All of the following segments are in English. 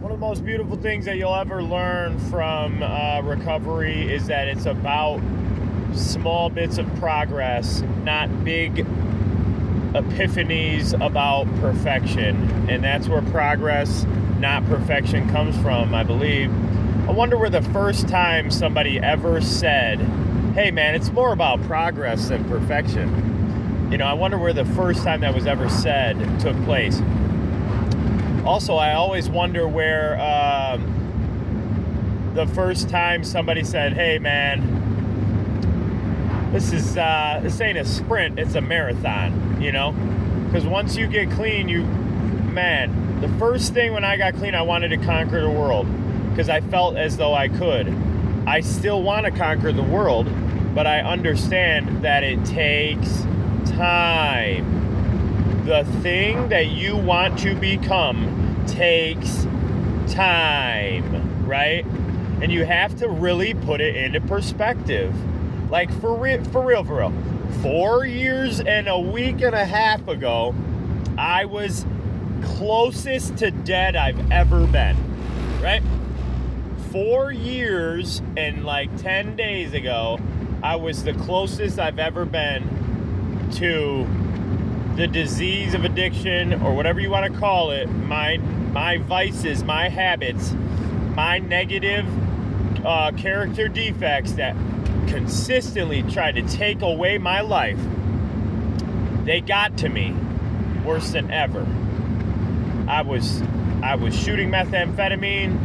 One of the most beautiful things that you'll ever learn from recovery is that it's about small bits of progress, not big epiphanies about perfection. And that's where progress, not perfection, comes from, I believe. I wonder where the first time somebody ever said, hey man, it's more about progress than perfection. I wonder where the first time that was ever said took place. Also, I always wonder where the first time somebody said, hey man, this ain't a sprint, it's a marathon, because once you get clean, the first thing when I got clean, I wanted to conquer the world because I felt as though I could. I still want to conquer the world, but I understand that it takes time. The thing that you want to become takes time, right? And you have to really put it into perspective. Like for real. 4 years and a week and a half ago, I was closest to dead I've ever been, right? 4 years and like 10 days ago, I was the closest I've ever been to the disease of addiction, or whatever you want to call it, my vices, my habits, my negative character defects that consistently tried to take away my life. They got to me worse than ever. I was shooting methamphetamine,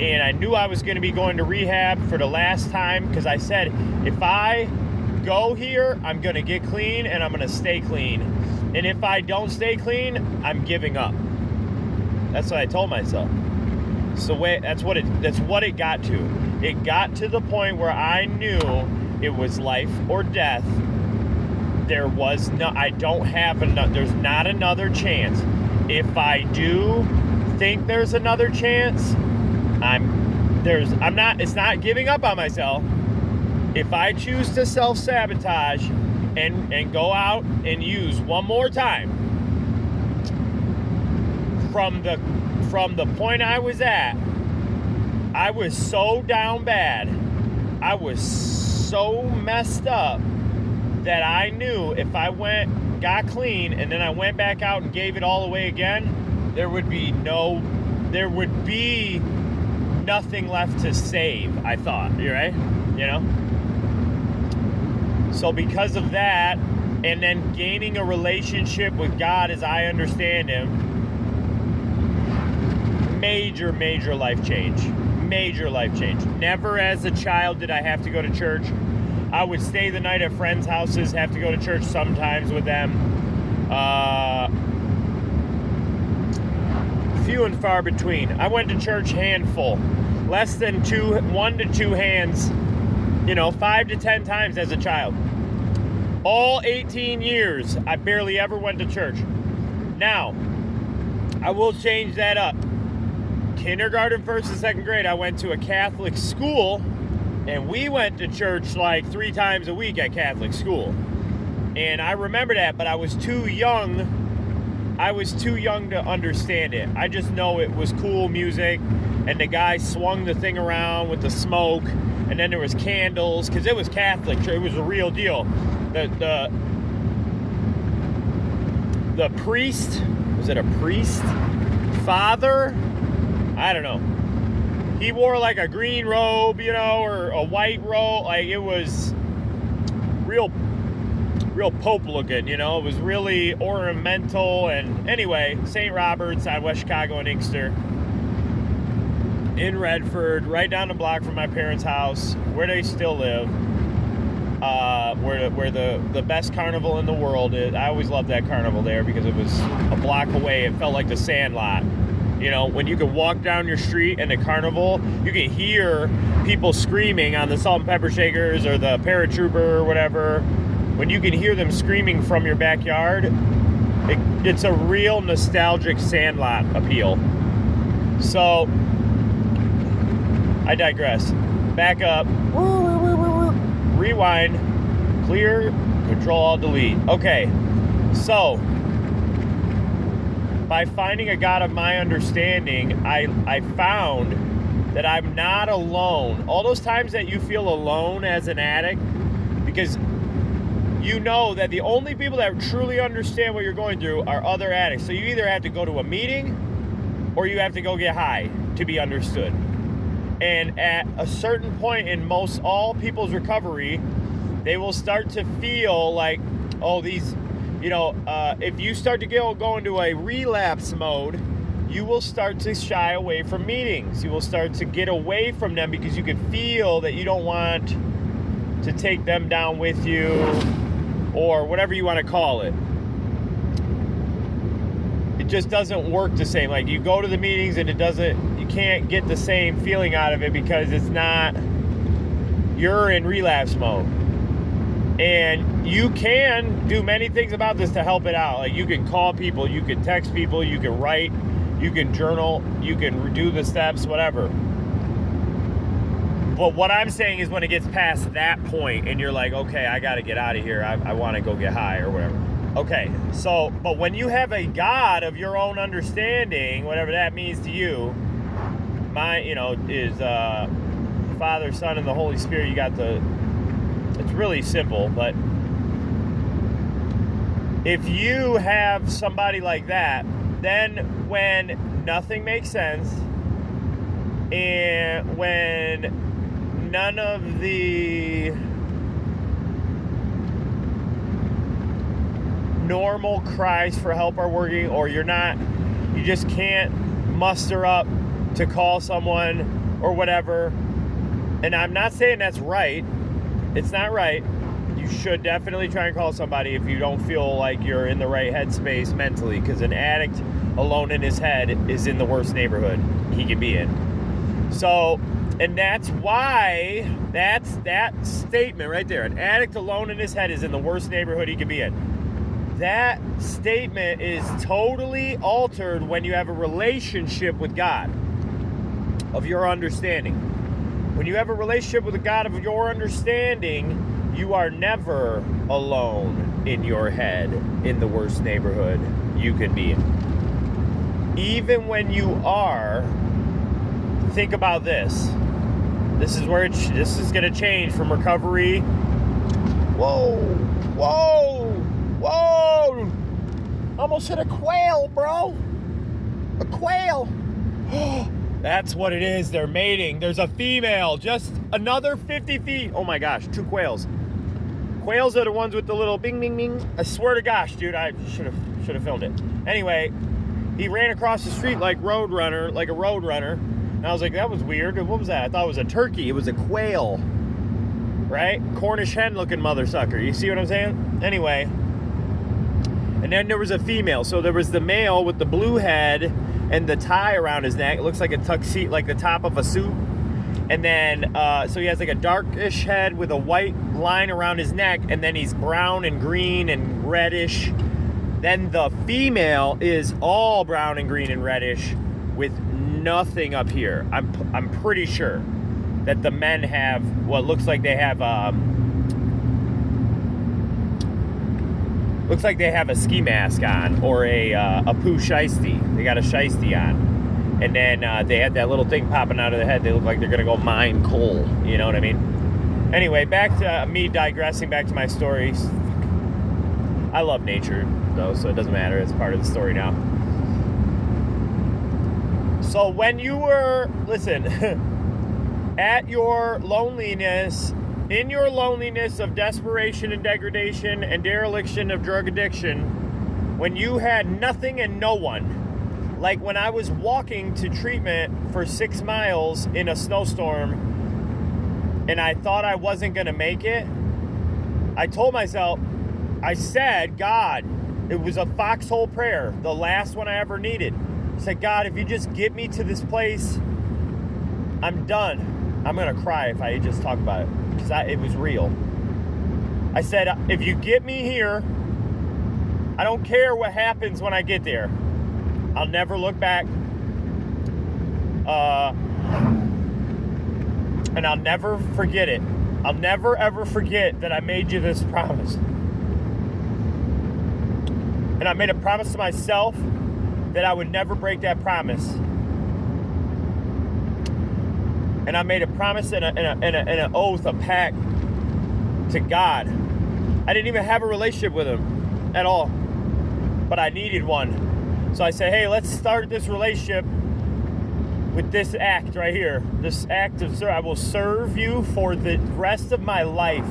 and I knew I was going to be going to rehab for the last time because I said, if I go here, I'm going to get clean and I'm going to stay clean. And if I don't stay clean, I'm giving up. That's what I told myself. So that's what it got to. It got to the point where I knew it was life or death. There's not another chance. If I do think there's another chance, it's not giving up on myself. If I choose to self-sabotage and go out and use one more time from the point I was at, I was so down bad, I was so messed up that I knew if I got clean and then I went back out and gave it all away again, there would be nothing left to save, I thought, right? So because of that, and then gaining a relationship with God as I understand Him, major life change. Major life change. Never as a child did I have to go to church. I would stay the night at friends' houses, have to go to church sometimes with them. Few and far between. I went to church handful. Less than 1 to 2 hands, 5 to 10 times as a child. All 18 years, I barely ever went to church. Now, I will change that up. Kindergarten, 1st and 2nd grade, I went to a Catholic school, and we went to church like 3 times a week at Catholic school. And I remember that, but I was too young. I was too young to understand it. I just know it was cool music, and the guy swung the thing around with the smoke, and then there was candles, because it was Catholic. It was a real deal. The priest, was it a priest? Father? I don't know. He wore like a green robe, or a white robe. Like, it was real Pope looking, it was really ornamental. And anyway, St. Robert's on West Chicago and Inkster in Redford, right down the block from my parents' house, where they still live, where the best carnival in the world is. I always loved that carnival there because it was a block away. It felt like the Sandlot. When you could walk down your street and the carnival, you could hear people screaming on the Salt and Pepper Shakers or the Paratrooper or whatever. When you can hear them screaming from your backyard, it's a real nostalgic Sandlot appeal. So, I digress. Back up. Rewind. Clear. Control-Alt-Delete. Okay. So, by finding a God of my understanding, I found that I'm not alone. All those times that you feel alone as an addict, because you know that the only people that truly understand what you're going through are other addicts. So you either have to go to a meeting or you have to go get high to be understood. And at a certain point in most all people's recovery, they will start to feel like, oh, these, if you start to go into a relapse mode, you will start to shy away from meetings. You will start to get away from them because you can feel that you don't want to take them down with you, or whatever you want to call it. It just doesn't work the same. Like, you go to the meetings and you can't get the same feeling out of it because you're in relapse mode. And you can do many things about this to help it out. Like, you can call people, you can text people, you can write, you can journal, you can do the steps, whatever. But what I'm saying is when it gets past that point and you're like, okay, I got to get out of here. I want to go get high or whatever. Okay, so, but when you have a God of your own understanding, whatever that means to you, is Father, Son, and the Holy Spirit. It's really simple, but if you have somebody like that, then when nothing makes sense and when none of the normal cries for help are working, or you just can't muster up to call someone or whatever. And I'm not saying that's right. It's not right. You should definitely try and call somebody if you don't feel like you're in the right headspace mentally, because an addict alone in his head is in the worst neighborhood he can be in. So, and that's why, that's that statement right there. An addict alone in his head is in the worst neighborhood he can be in. That statement is totally altered when you have a relationship with God of your understanding. When you have a relationship with a God of your understanding, you are never alone in your head in the worst neighborhood you could be in. Even when you are, think about this. This is where this is going to change from recovery. Whoa! Almost hit a quail, bro. A quail. That's what it is. They're mating. There's a female. Just another 50 feet. Oh my gosh, 2 quails. Quails are the ones with the little bing, bing, bing. I swear to gosh, dude, I should have filmed it. Anyway, he ran across the street like a road runner. And I was like, that was weird. What was that? I thought it was a turkey. It was a quail. Right? Cornish hen looking mother sucker. You see what I'm saying? Anyway. And then there was a female. So there was the male with the blue head and the tie around his neck. It looks like a tuxedo, like the top of a suit. And then, so he has like a darkish head with a white line around his neck. And then he's brown and green and reddish. Then the female is all brown and green and reddish with nothing up here. I'm pretty sure that the men have what looks like they have a ski mask on, or a poo shiesty. They got a shiesty on, and then they had that little thing popping out of their head. They look like they're gonna go mine coal. You know what I mean? Anyway, back to me digressing back to my stories. I love nature though, so it doesn't matter. It's part of the story now. So when you were, at your loneliness, in your loneliness of desperation and degradation and dereliction of drug addiction, when you had nothing and no one, like when I was walking to treatment for 6 miles in a snowstorm and I thought I wasn't going to make it, I told myself, I said, God, it was a foxhole prayer, the last one I ever needed. I said, God, if you just get me to this place, I'm done. I'm going to cry if I just talk about it, because it was real. I said, if you get me here, I don't care what happens when I get there. I'll never look back. And I'll never forget it. I'll never, ever forget that I made you this promise. And I made a promise to myself that I would never break that promise. And I made a promise and an oath, a pact to God. I didn't even have a relationship with him at all, but I needed one. So I said, hey, let's start this relationship with this act right here. This act of service. I will serve you for the rest of my life.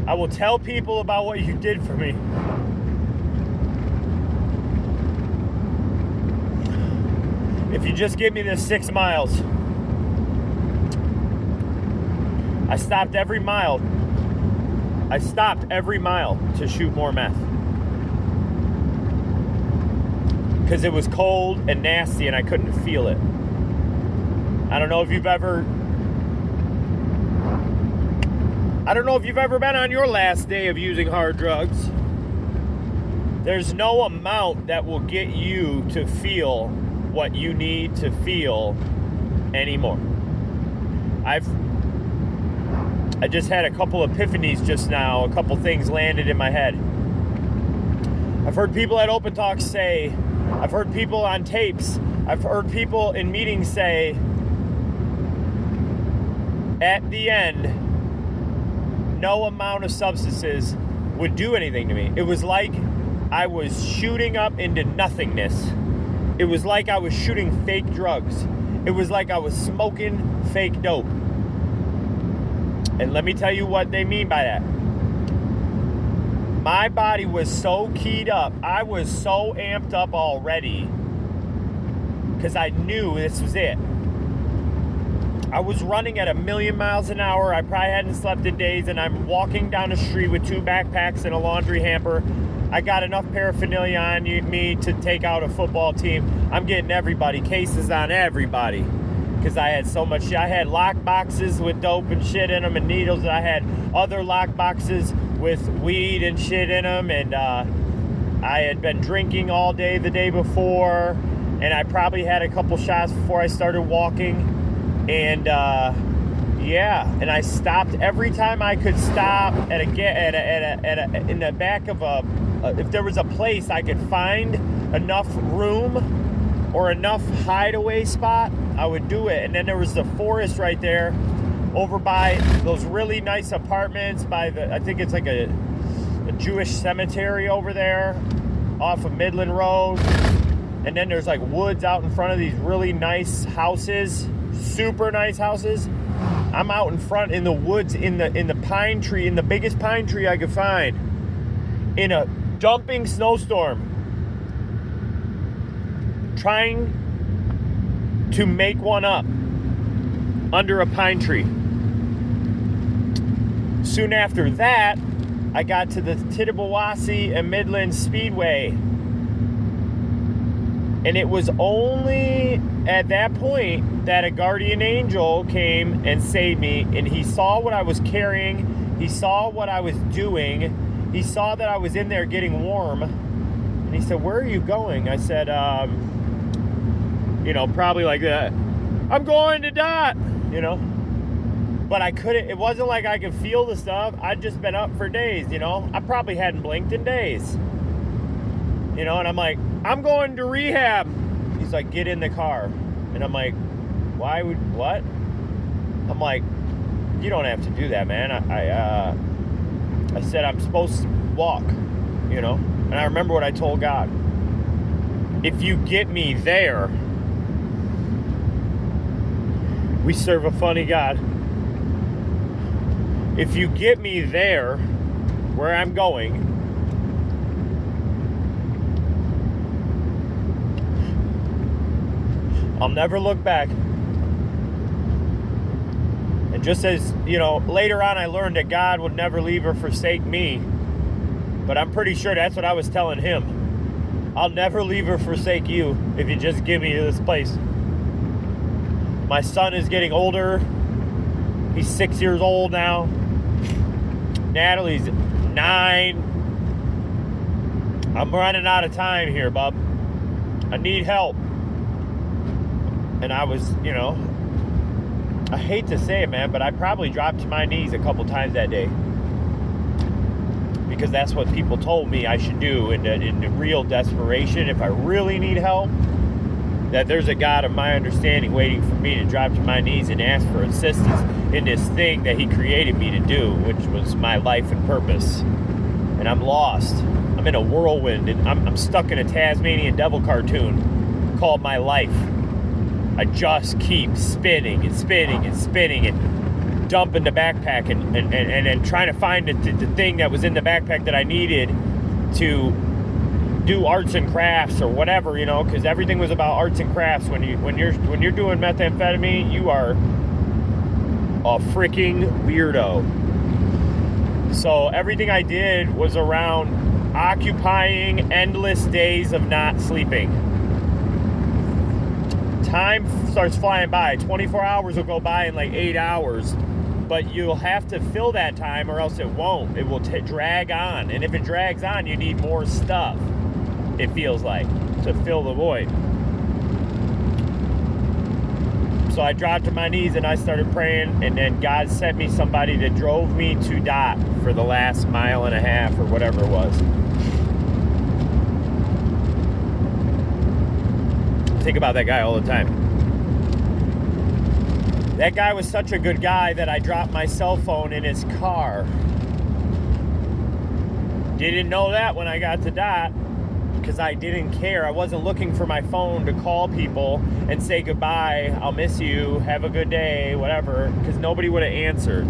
I will tell people about what you did for me. If you just give me this 6 miles. I stopped every mile to shoot more meth. Because it was cold and nasty and I couldn't feel it. I don't know if you've ever been on your last day of using hard drugs. There's no amount that will get you to feel what you need to feel anymore. I just had a couple epiphanies just now. A couple things landed in my head. I've heard people at Open Talk say, I've heard people on tapes, I've heard people in meetings say, at the end, no amount of substances would do anything to me. It was like I was shooting up into nothingness. It was like I was shooting fake drugs. It was like I was smoking fake dope. And let me tell you what they mean by that. My body was so keyed up. I was so amped up already because I knew this was it. I was running at 1,000,000 miles an hour. I probably hadn't slept in days, and I'm walking down the street with 2 backpacks and a laundry hamper. I got enough paraphernalia on me to take out a football team. I'm getting everybody, cases on everybody. Because I had so much shit. I had lock boxes with dope and shit in them and needles. I had other lock boxes with weed and shit in them. And I had been drinking all day the day before. And I probably had a couple shots before I started walking. And and I stopped every time I could stop in the back of if there was a place I could find enough room or enough hideaway spot, I would do it. And then there was the forest right there over by those really nice apartments by I think it's like a Jewish cemetery over there off of Midland Road. And then there's like woods out in front of these really nice houses, super nice houses. I'm out in front in the woods in the pine tree, in the biggest pine tree I could find, in a dumping snowstorm, trying to make one up under a pine tree. Soon after that, I got to the Tittabawassee and Midland Speedway. And it was only at that point that a guardian angel came and saved me. And he saw what I was carrying. He saw what I was doing. He saw that I was in there getting warm. And he said, where are you going? I said, probably like that. I'm going to die, But I couldn't, it wasn't like I could feel the stuff. I'd just been up for days, I probably hadn't blinked in days. And I'm like, I'm going to rehab. He's like, get in the car. And I'm like, what? I'm like, you don't have to do that, man. I said, I'm supposed to walk, And I remember what I told God. If you get me there, we serve a funny God. If you get me there, where I'm going, I'll never look back. And just as, later on I learned that God would never leave or forsake me. But I'm pretty sure that's what I was telling him. I'll never leave or forsake you if you just give me to this place. My son is getting older. He's 6 years old now. Natalie's 9. I'm running out of time here, bub. I need help. And I was, I hate to say it, man, but I probably dropped to my knees a couple times that day. because that's what people told me I should do in real desperation. If I really need help, that there's a God of my understanding waiting for me to drop to my knees and ask for assistance in this thing that he created me to do, which was my life and purpose. And I'm lost. I'm in a whirlwind, and I'm stuck in a Tasmanian devil cartoon called my life. I just keep spinning and spinning and spinning and dumping the backpack and trying to find the thing that was in the backpack that I needed to do arts and crafts or whatever, you know, because everything was about arts and crafts. When you're doing methamphetamine, you are a freaking weirdo. So everything I did was around occupying endless days of not sleeping. Time starts flying by. 24 hours will go by in like 8 hours, but you'll have to fill that time or else it won't. It will drag on, and if it drags on, you need more stuff, it feels like, to fill the void. So I dropped to my knees and I started praying, and then God sent me somebody that drove me to DOT for the last mile and a half or whatever it was. Think about that guy all the time. That guy was such a good guy that I dropped my cell phone in his car. Didn't know that when I got to DOT, because I didn't care. I wasn't looking for my phone to call people and say goodbye, I'll miss you, have a good day, whatever, because nobody would have answered.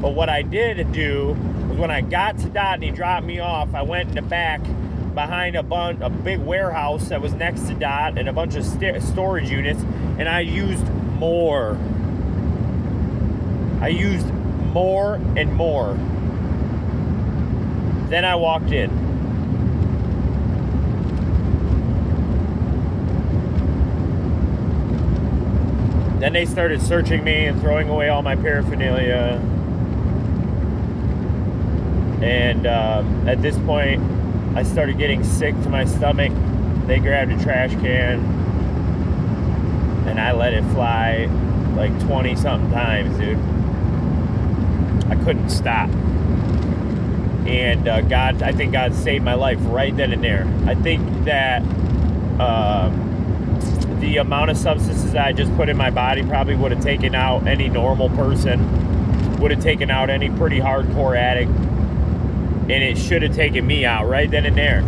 But what I did do was when I got to DOT and he dropped me off, I went in the back behind a big warehouse that was next to DOT and a bunch of storage units, and I used more. I used more and more. Then I walked in. Then they started searching me and throwing away all my paraphernalia. And at this point, I started getting sick to my stomach. They grabbed a trash can and I let it fly like 20 something times, dude. I couldn't stop. And I think God saved my life right then and there. I think that the amount of substances that I just put in my body probably would have taken out any normal person, would have taken out any pretty hardcore addict, and it should have taken me out right then and there.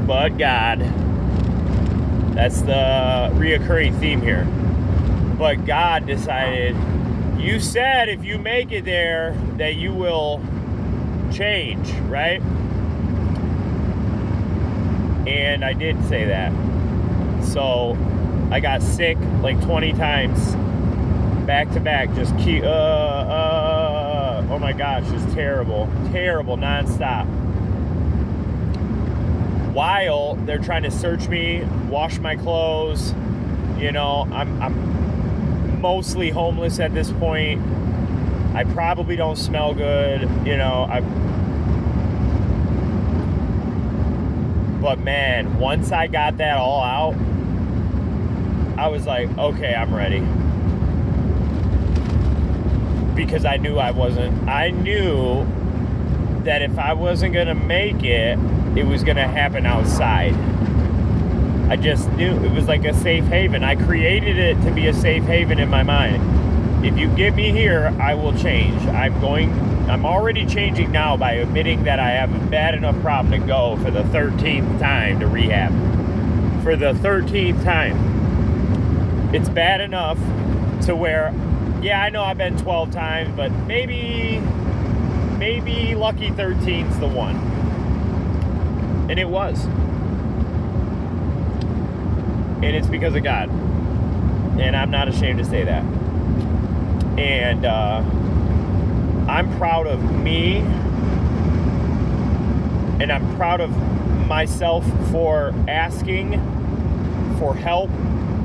But God, that's the reoccurring theme here. But God decided, you said if you make it there that you will change, right? And I did say that. So I got sick like 20 times back to back, just oh my gosh, just terrible nonstop, while they're trying to search me, wash my clothes. You know, I'm mostly homeless at this point. I probably don't smell good, you know. But man, once I got that all out, I was like, okay, I'm ready. Because I knew that if I wasn't going to make it, it was going to happen outside. I just knew it was like a safe haven. I created it to be a safe haven in my mind. If you get me here, I will change. I'm already changing now by admitting that I have a bad enough problem to go for the 13th time to rehab. For the 13th time. It's bad enough to where, yeah, I know I've been 12 times, but maybe lucky 13's the one. And it was. And it's because of God. And I'm not ashamed to say that. And I'm proud of me. And I'm proud of myself for asking for help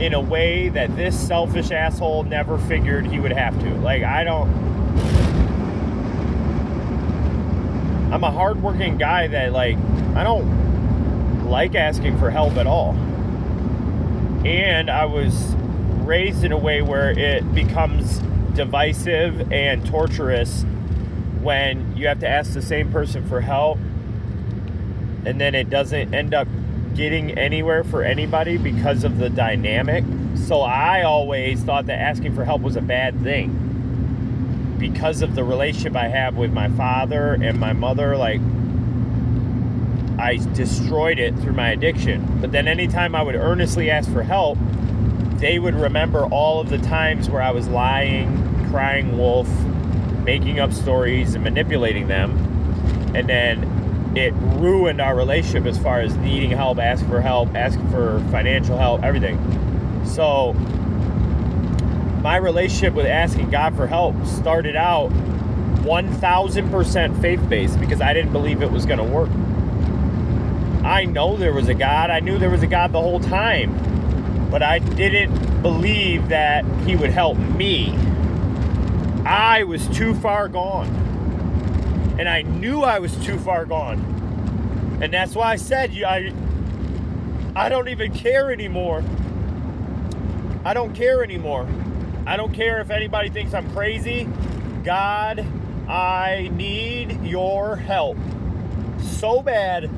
in a way that this selfish asshole never figured he would have to. Like, I'm a hardworking guy that, like, I don't like asking for help at all. And I was raised in a way where it becomes divisive and torturous when you have to ask the same person for help and then it doesn't end up getting anywhere for anybody because of the dynamic. So I always thought that asking for help was a bad thing because of the relationship I have with my father and my mother. Like, I destroyed it through my addiction. But then anytime I would earnestly ask for help, they would remember all of the times where I was lying, crying wolf, making up stories and manipulating them. And then it ruined our relationship as far as needing help, asking for financial help, everything. So my relationship with asking God for help started out 1,000% faith-based because I didn't believe it was going to work. I know there was a God. I knew there was a God the whole time, but I didn't believe that he would help me. I was too far gone. And I knew I was too far gone. And that's why I said, I don't even care anymore. I don't care anymore. I don't care if anybody thinks I'm crazy. God, I need your help so bad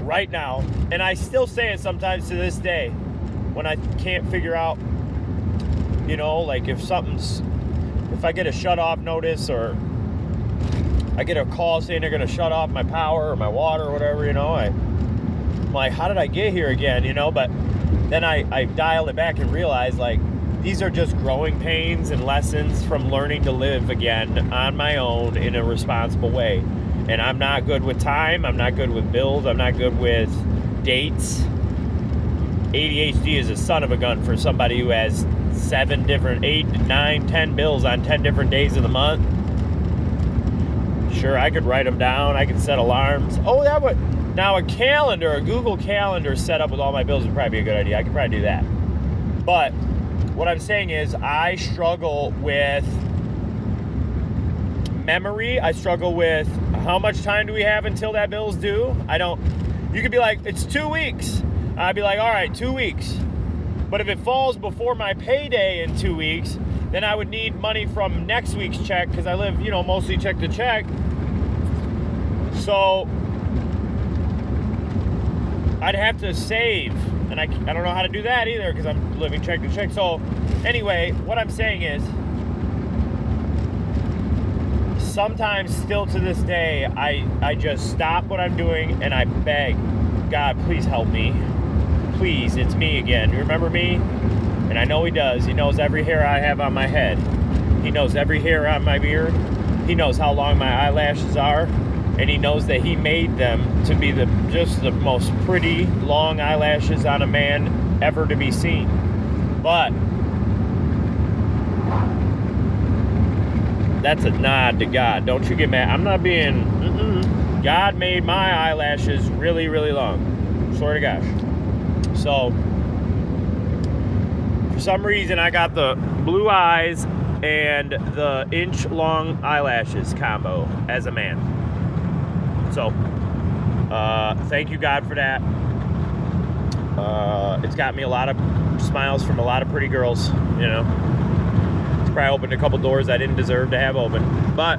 right now. And I still say it sometimes to this day when I can't figure out, like if I get a shut off notice or I get a call saying they're going to shut off my power or my water or whatever, I'm like, how did I get here again, But then I dial it back and realize, like, these are just growing pains and lessons from learning to live again on my own in a responsible way. And I'm not good with time. I'm not good with bills. I'm not good with dates. ADHD is a son of a gun for somebody who has 7 different, 8, 9, 10 bills on 10 different days of the month. Sure, I could write them down. I could set alarms. Oh, now a calendar, a Google Calendar set up with all my bills would probably be a good idea. I could probably do that. But what I'm saying is I struggle with memory. I struggle with how much time do we have until that bill's due? You could be like, it's 2 weeks. I'd be like, all right, 2 weeks. But if it falls before my payday in 2 weeks, then I would need money from next week's check because I live, mostly check to check. So I'd have to save, and I don't know how to do that either because I'm living check to check. So anyway, what I'm saying is sometimes still to this day, I just stop what I'm doing and I beg, God, please help me. Please, it's me again. You remember me? And I know he does. He knows every hair I have on my head. He knows every hair on my beard. He knows how long my eyelashes are. And he knows that he made them to be just the most pretty long eyelashes on a man ever to be seen. But that's a nod to God. Don't you get mad. I'm not being... God made my eyelashes really, really long. Swear to gosh. So, for some reason, I got the blue eyes and the inch-long eyelashes combo as a man. So, thank you, God, for that. It's got me a lot of smiles from a lot of pretty girls, It's probably opened a couple doors I didn't deserve to have open. But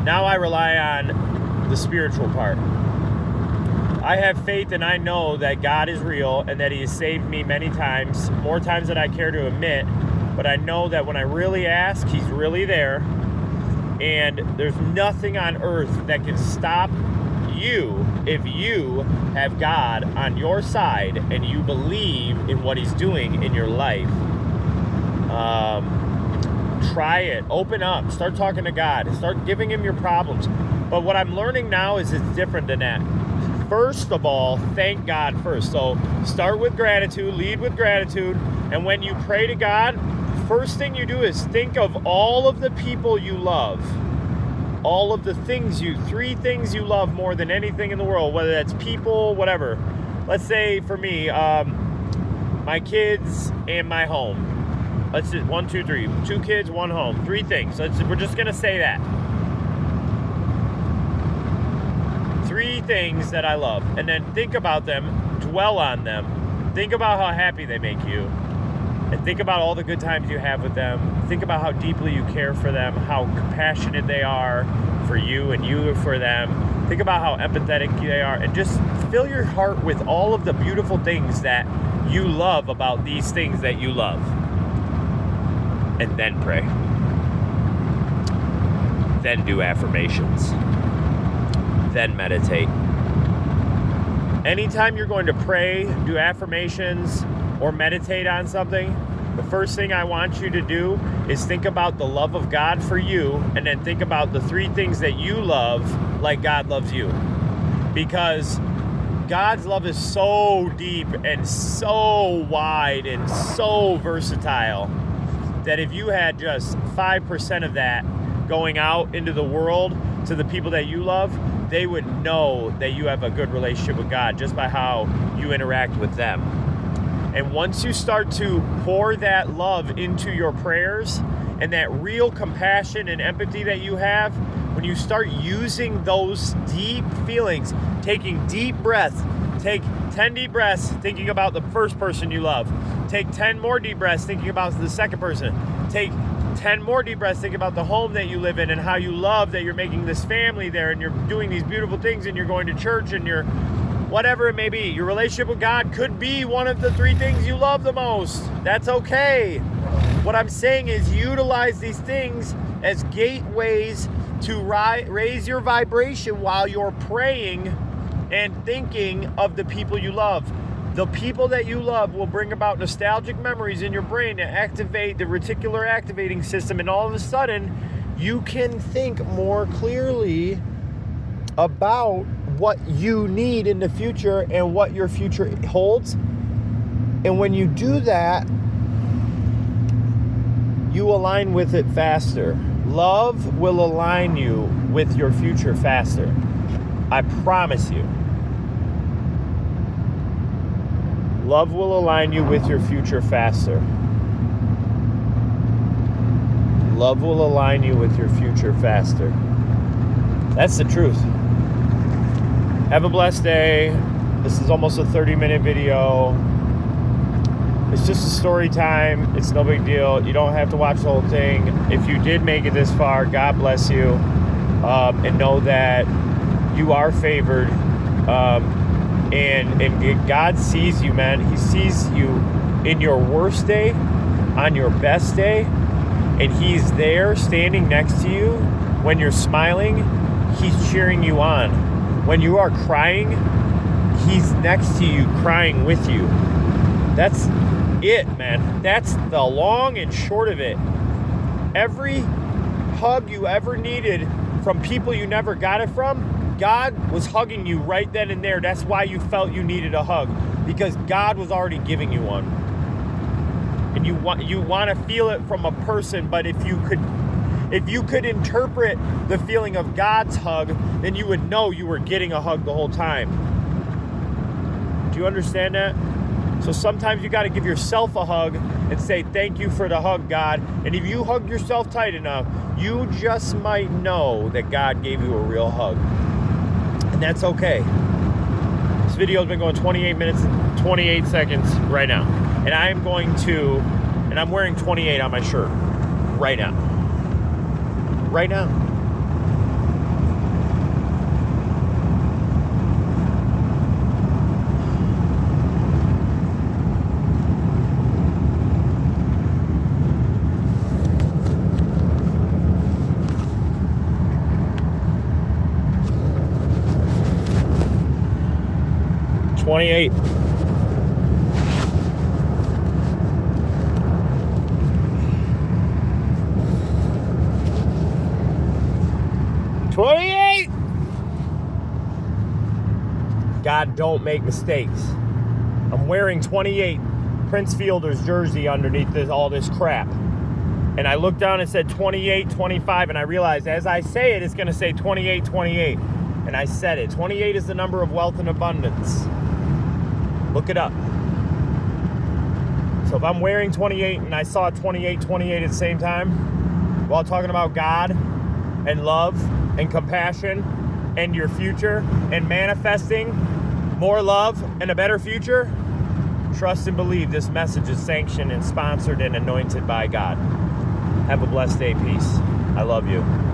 now I rely on the spiritual part. I have faith and I know that God is real and that he has saved me many times, more times than I care to admit. But I know that when I really ask, he's really there. And there's nothing on earth that can stop you if you have God on your side and you believe in what he's doing in your life. Try it. Open up. Start talking to God. Start giving him your problems. But what I'm learning now is it's different than that. First of all, thank God first. So start with gratitude, lead with gratitude. And when you pray to God, first thing you do is think of all of the people you love. All of the things 3 things you love more than anything in the world, whether that's people, whatever. Let's say for me, my kids and my home. Let's just 1, 2, 3. 2 kids, 1 home. 3 things. We're just going to say that. 3 things that I love. And then think about them. Dwell on them. Think about how happy they make you. And think about all the good times you have with them. Think about how deeply you care for them, how compassionate they are for you and you for them. Think about how empathetic they are, and just fill your heart with all of the beautiful things that you love about these things that you love. And then pray. Then do affirmations. Then meditate. Anytime you're going to pray, do affirmations, or meditate on something, the first thing I want you to do is think about the love of God for you, and then think about the 3 things that you love like God loves you. Because God's love is so deep and so wide and so versatile that if you had just 5% of that going out into the world to the people that you love, they would know that you have a good relationship with God just by how you interact with them. And once you start to pour that love into your prayers and that real compassion and empathy that you have, when you start using those deep feelings, taking deep breaths, take 10 deep breaths thinking about the first person you love. Take 10 more deep breaths thinking about the second person. Take 10 more deep breaths thinking about the home that you live in and how you love that you're making this family there and you're doing these beautiful things and you're going to church and you're whatever it may be. Your relationship with God could be one of the 3 things you love the most. That's okay. What I'm saying is utilize these things as gateways to raise your vibration while you're praying and thinking of the people you love. The people that you love will bring about nostalgic memories in your brain to activate the reticular activating system, and all of a sudden you can think more clearly about what you need in the future and what your future holds. And when you do that, you align with it faster. Love will align you with your future faster. I promise you. Love will align you with your future faster. Love will align you with your future faster. That's the truth. Have a blessed day. This is almost a 30-minute video. It's just a story time. It's no big deal. You don't have to watch the whole thing. If you did make it this far, God bless you. And know that you are favored. And God sees you, man. He sees you in your worst day, on your best day, and He's there standing next to you. When you're smiling, He's cheering you on. When you are crying, He's next to you, crying with you. That's it, man. That's the long and short of it. Every hug you ever needed from people you never got it from, God was hugging you right then and there. That's why you felt you needed a hug, because God was already giving you one. And you want to feel it from a person, but if you could interpret the feeling of God's hug, then you would know you were getting a hug the whole time. Do you understand that? So sometimes you got to give yourself a hug and say, thank you for the hug, God. And if you hug yourself tight enough, you just might know that God gave you a real hug. And that's okay. This video has been going 28 minutes and 28 seconds right now. And I'm wearing 28 on my shirt right now. Right now. $28. God don't make mistakes. I'm wearing 28 Prince Fielder's jersey underneath all this crap. And I looked down and said 28, 25, and I realized as I say it, it's going to say 28, 28. And I said it. 28 is the number of wealth and abundance. Look it up. So if I'm wearing 28 and I saw 28, 28 at the same time, while talking about God and love and compassion and your future and manifesting more love and a better future, Trust and believe this message is sanctioned and sponsored and anointed by God. Have a blessed day. Peace. I love you.